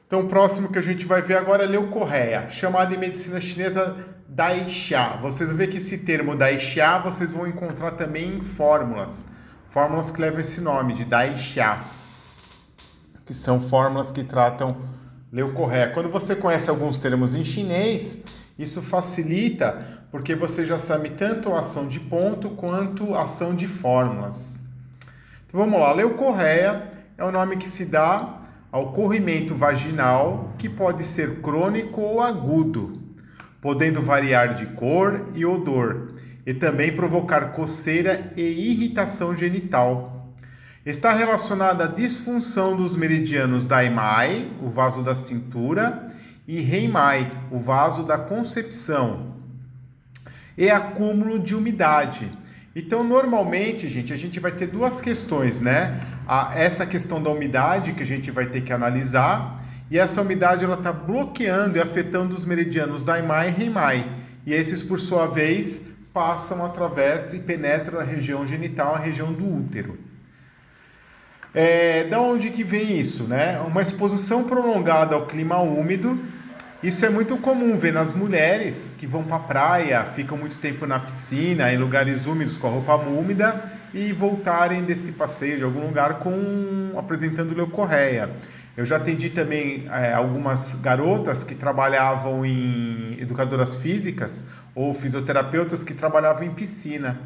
Então, o próximo que a gente vai ver agora é leucorreia, chamada em medicina chinesa Daixia. Vocês vão ver que esse termo Daixia vocês vão encontrar também em fórmulas que levam esse nome de Daixia, que são fórmulas que tratam leucorreia. Quando você conhece alguns termos em chinês, isso facilita, porque você já sabe tanto a ação de ponto quanto a ação de fórmulas. Então vamos lá, leucorreia é o nome que se dá ao corrimento vaginal, que pode ser crônico ou agudo, podendo variar de cor e odor, e também provocar coceira e irritação genital. Está relacionada à disfunção dos meridianos Daimai, o vaso da cintura, e Heimai, o vaso da concepção, e acúmulo de umidade. Então, normalmente, gente, a gente vai ter duas questões, né? Essa questão da umidade que a gente vai ter que analisar, e essa umidade ela está bloqueando e afetando os meridianos Daimai e Heimai. E esses, por sua vez, passam através e penetram a região genital, a região do útero. Da onde que vem isso, né? Uma exposição prolongada ao clima úmido. Isso é muito comum ver nas mulheres que vão para a praia, ficam muito tempo na piscina, em lugares úmidos com a roupa úmida e voltarem desse passeio de algum lugar apresentando leucorreia. Eu já atendi também algumas garotas que trabalhavam em educadoras físicas ou fisioterapeutas que trabalhavam em piscina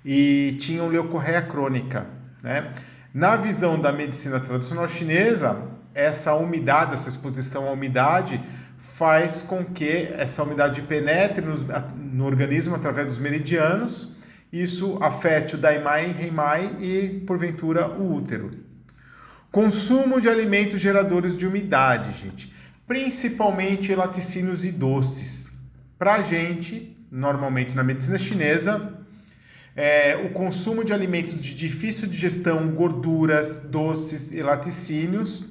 e tinham leucorreia crônica, né? Na visão da medicina tradicional chinesa, essa umidade, essa exposição à umidade faz com que essa umidade penetre no organismo através dos meridianos. Isso afete o Daimai, Heimai e, porventura, o útero. Consumo de alimentos geradores de umidade, gente. Principalmente laticínios e doces. Para a gente, normalmente na medicina chinesa, o consumo de alimentos de difícil digestão, gorduras, doces e laticínios,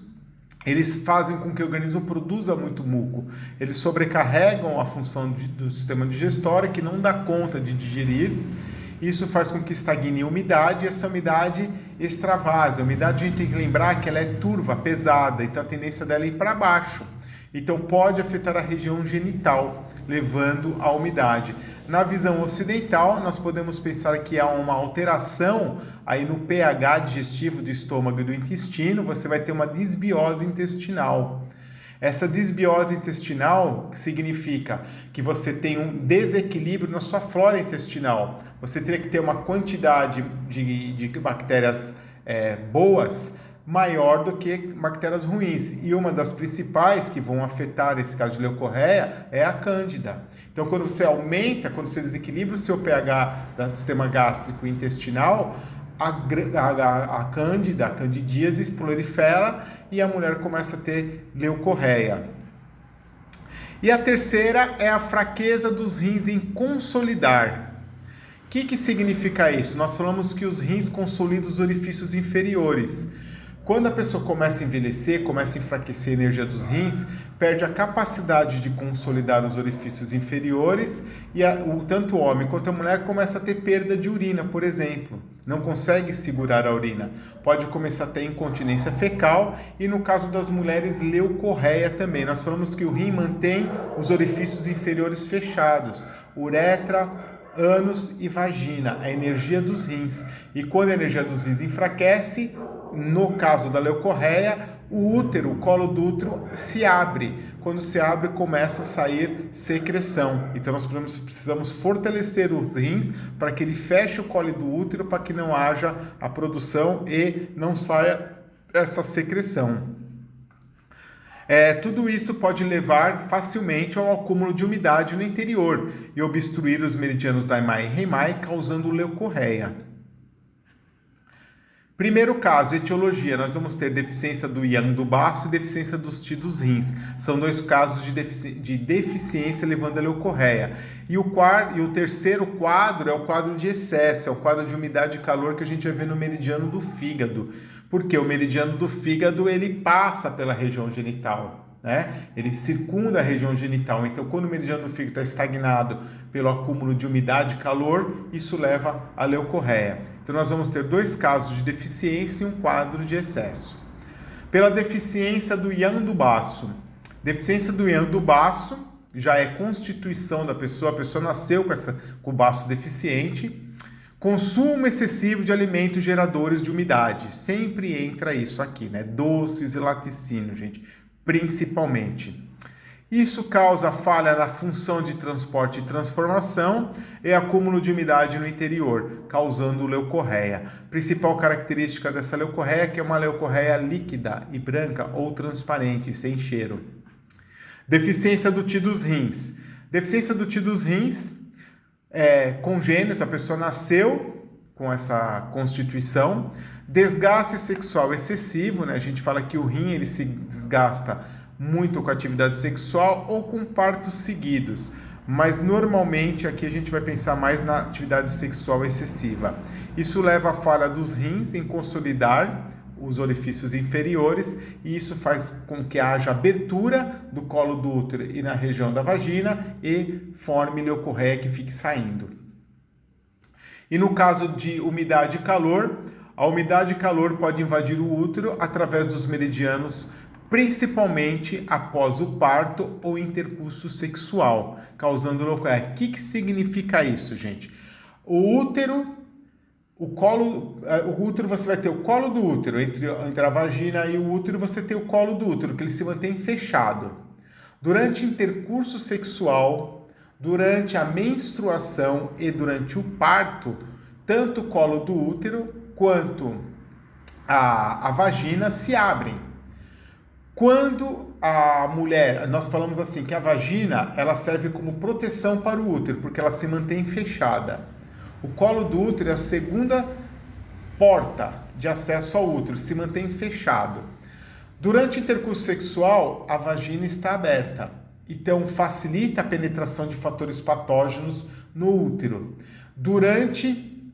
eles fazem com que o organismo produza muito muco. Eles sobrecarregam a função do sistema digestório, que não dá conta de digerir. Isso faz com que estagne a umidade, e essa umidade extravase. A umidade, a gente tem que lembrar que ela é turva, pesada, então a tendência dela é ir para baixo. Então pode afetar a região genital, levando à umidade. Na visão ocidental, nós podemos pensar que há uma alteração aí no pH digestivo do estômago e do intestino, você vai ter uma disbiose intestinal. Essa disbiose intestinal significa que você tem um desequilíbrio na sua flora intestinal. Você teria que ter uma quantidade de bactérias boas maior do que bactérias ruins. E uma das principais que vão afetar esse caso de leucorreia é a cândida. Então, quando você desequilibra o seu pH do sistema gástrico e intestinal, a cândida, a candidíase prolifera e a mulher começa a ter leucorreia. E a terceira é a fraqueza dos rins em consolidar. O que significa isso? Nós falamos que os rins consolidam os orifícios inferiores. Quando a pessoa começa a envelhecer, começa a enfraquecer a energia dos rins, perde a capacidade de consolidar os orifícios inferiores e tanto o homem quanto a mulher começa a ter perda de urina, por exemplo. Não consegue segurar a urina. Pode começar a ter incontinência fecal e, no caso das mulheres, leucorreia também. Nós falamos que o rim mantém os orifícios inferiores fechados, uretra, ânus e vagina, a energia dos rins. E quando a energia dos rins enfraquece, no caso da leucorreia, o útero, o colo do útero se abre. Quando se abre, começa a sair secreção. Então nós precisamos fortalecer os rins para que ele feche o colo do útero, para que não haja a produção e não saia essa secreção. Tudo isso pode levar facilmente ao acúmulo de umidade no interior e obstruir os meridianos Daimai e Heimai, causando leucorreia. Primeiro caso, etiologia, nós vamos ter deficiência do yang do baço e deficiência dos ti dos rins. São dois casos de deficiência levando a leucorreia. E o terceiro quadro é o quadro de excesso, é o quadro de umidade e calor que a gente vai ver no meridiano do fígado. Porque o meridiano do fígado, ele passa pela região genital, né? Ele circunda a região genital. Então, quando o meridiano do fígado está estagnado pelo acúmulo de umidade e calor, isso leva à leucorreia. Então, nós vamos ter dois casos de deficiência e um quadro de excesso. Pela deficiência do yang do baço. Deficiência do yang do baço já é constituição da pessoa, a pessoa nasceu com o baço deficiente. Consumo excessivo de alimentos geradores de umidade. Sempre entra isso aqui, né? Doces e laticínios, gente, principalmente. Isso causa falha na função de transporte e transformação e acúmulo de umidade no interior, causando leucorreia. Principal característica dessa leucorreia é que é uma leucorreia líquida e branca ou transparente, sem cheiro. Deficiência do Ti dos rins. Deficiência do Ti dos rins é congênito, a pessoa nasceu com essa constituição. Desgaste sexual excessivo, né? A gente fala que o rim ele se desgasta muito com atividade sexual ou com partos seguidos, mas normalmente aqui a gente vai pensar mais na atividade sexual excessiva. Isso leva à falha dos rins em consolidar os orifícios inferiores e isso faz com que haja abertura do colo do útero e na região da vagina e forme leucorreia que fique saindo. E no caso de umidade e calor, a umidade e calor pode invadir o útero através dos meridianos, principalmente após o parto ou intercurso sexual, causando leucorreia. O que significa isso, gente? O útero, o útero, você vai ter o colo do útero, entre a vagina e o útero, você tem o colo do útero, que ele se mantém fechado. Durante o intercurso sexual, durante a menstruação e durante o parto, tanto o colo do útero quanto a vagina se abrem. Quando a mulher, nós falamos assim, que a vagina, ela serve como proteção para o útero, porque ela se mantém fechada. O colo do útero é a segunda porta de acesso ao útero, se mantém fechado. Durante o intercurso sexual, a vagina está aberta, então facilita a penetração de fatores patógenos no útero. Durante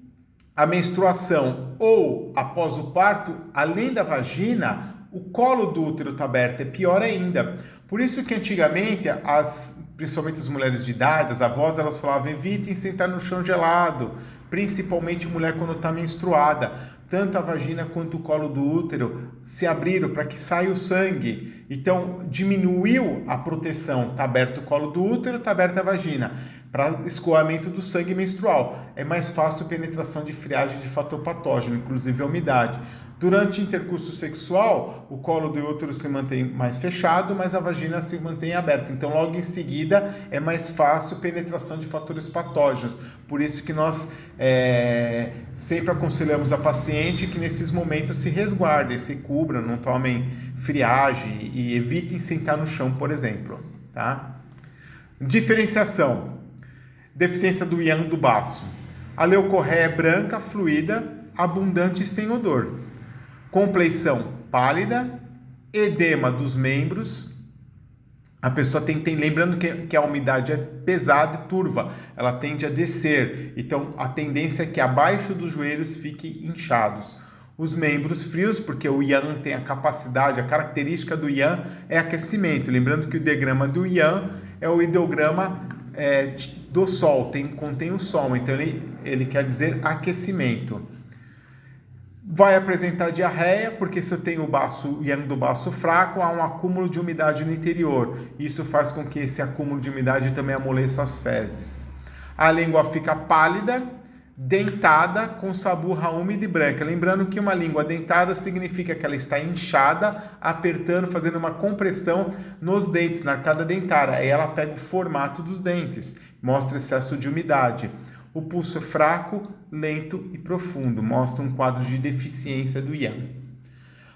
a menstruação ou após o parto, além da vagina, o colo do útero está aberto, é pior ainda. Por isso que antigamente, principalmente as mulheres de idade, as avós, elas falavam, evitem sentar no chão gelado, principalmente mulher quando está menstruada. Tanto a vagina quanto o colo do útero se abriram para que saia o sangue. Então, diminuiu a proteção. Está aberto o colo do útero, está aberta a vagina. Para escoamento do sangue menstrual. É mais fácil a penetração de friagem de fator patógeno, inclusive a umidade. Durante o intercurso sexual, o colo do útero se mantém mais fechado, mas a vagina se mantém aberta. Então, logo em seguida, é mais fácil a penetração de fatores patógenos. Por isso que nós sempre aconselhamos a paciente que nesses momentos se resguardem, se cubram, não tomem friagem e evitem sentar no chão, por exemplo. Tá? Diferenciação. Deficiência do yang do baço. A leucorreia é branca, fluida, abundante e sem odor. Compleição pálida, edema dos membros. A pessoa lembrando que a umidade é pesada e turva, ela tende a descer. Então, a tendência é que abaixo dos joelhos fiquem inchados. Os membros frios, porque o yang tem a capacidade, a característica do yang é aquecimento. Lembrando que o ideograma do yang é o ideograma do Sol, contém o Sol, então ele quer dizer aquecimento. Vai apresentar diarreia, porque se eu tenho o yang do baço fraco, há um acúmulo de umidade no interior. Isso faz com que esse acúmulo de umidade também amoleça as fezes. A língua fica pálida, dentada, com saburra úmida e branca. Lembrando que uma língua dentada significa que ela está inchada, apertando, fazendo uma compressão nos dentes, na arcada dentária. Aí ela pega o formato dos dentes, mostra excesso de umidade. O pulso é fraco, lento e profundo, mostra um quadro de deficiência do yang.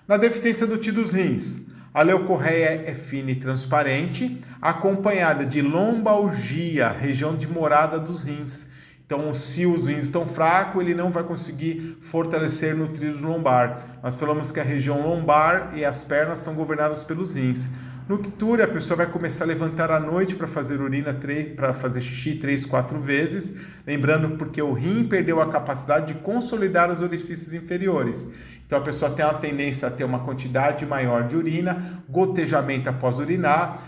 Na deficiência do Ti dos rins, a leucorreia é fina e transparente, acompanhada de lombalgia, região de morada dos rins. Então, se os rins estão fracos, ele não vai conseguir fortalecer no trígono lombar. Nós falamos que a região lombar e as pernas são governadas pelos rins. No ictúria, a pessoa vai começar a levantar à noite para fazer urina, para fazer xixi 3, 4 vezes. Lembrando porque o rim perdeu a capacidade de consolidar os orifícios inferiores. Então a pessoa tem uma tendência a ter uma quantidade maior de urina, gotejamento após urinar,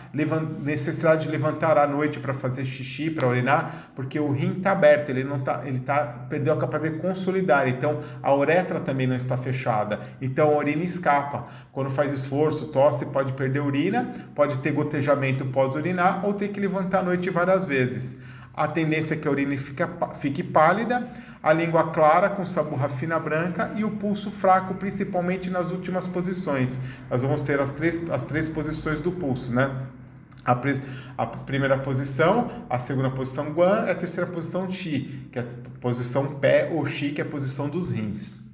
necessidade de levantar à noite para fazer xixi, para urinar, porque o rim está aberto, perdeu a capacidade de consolidar, então a uretra também não está fechada, então a urina escapa. Quando faz esforço, tosse, pode perder urina, pode ter gotejamento pós-urinar ou ter que levantar à noite várias vezes. A tendência é que a urina fique pálida, a língua clara com saburra fina branca e o pulso fraco, principalmente nas últimas posições. Nós vamos ter as três posições do pulso, né? A primeira posição, a segunda posição Guan, e a terceira posição Qi, que é a posição pé, ou Qi, que é a posição dos rins.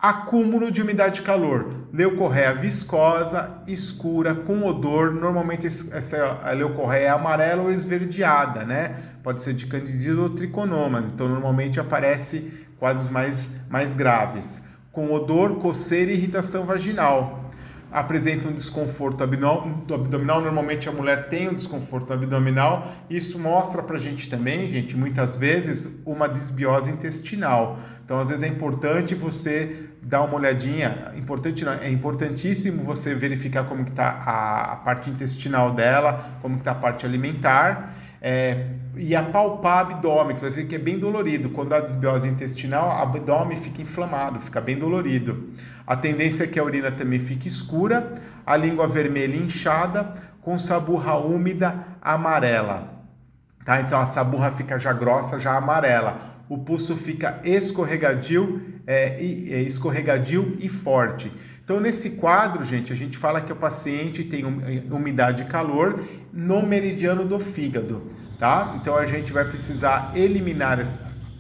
Acúmulo de umidade e calor, leucorreia viscosa, escura, com odor, normalmente essa leucorreia é amarela ou esverdeada, né? Pode ser de candidíase ou triconoma, então normalmente aparece quadros mais graves. Com odor, coceira e irritação vaginal. Apresenta um desconforto abdominal, normalmente a mulher tem um desconforto abdominal, isso mostra pra gente também, gente, muitas vezes uma disbiose intestinal. Então, às vezes é importante você dar uma olhadinha, é importantíssimo você verificar como que está a parte intestinal dela, como que está a parte alimentar, e apalpar abdômen, que vai ver que é bem dolorido. Quando há desbiose intestinal, o abdômen fica inflamado, fica bem dolorido. A tendência é que a urina também fique escura, a língua vermelha inchada, com saburra úmida amarela. Tá? Então a saburra fica já grossa, já amarela. O pulso fica escorregadio e forte. Então, nesse quadro, gente, a gente fala que o paciente tem umidade e calor no meridiano do fígado, tá? Então, a gente vai precisar eliminar,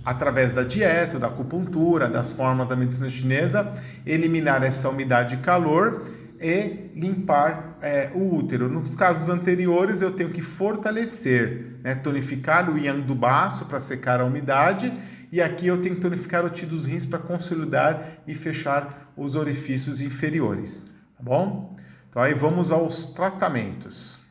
através da dieta, da acupuntura, das formas da medicina chinesa, eliminar essa umidade e calor e limpar o útero. Nos casos anteriores, eu tenho que fortalecer, né? Tonificar o yang do baço para secar a umidade, e aqui eu tenho que tonificar o Qi dos rins para consolidar e fechar os orifícios inferiores, tá bom? Então aí vamos aos tratamentos.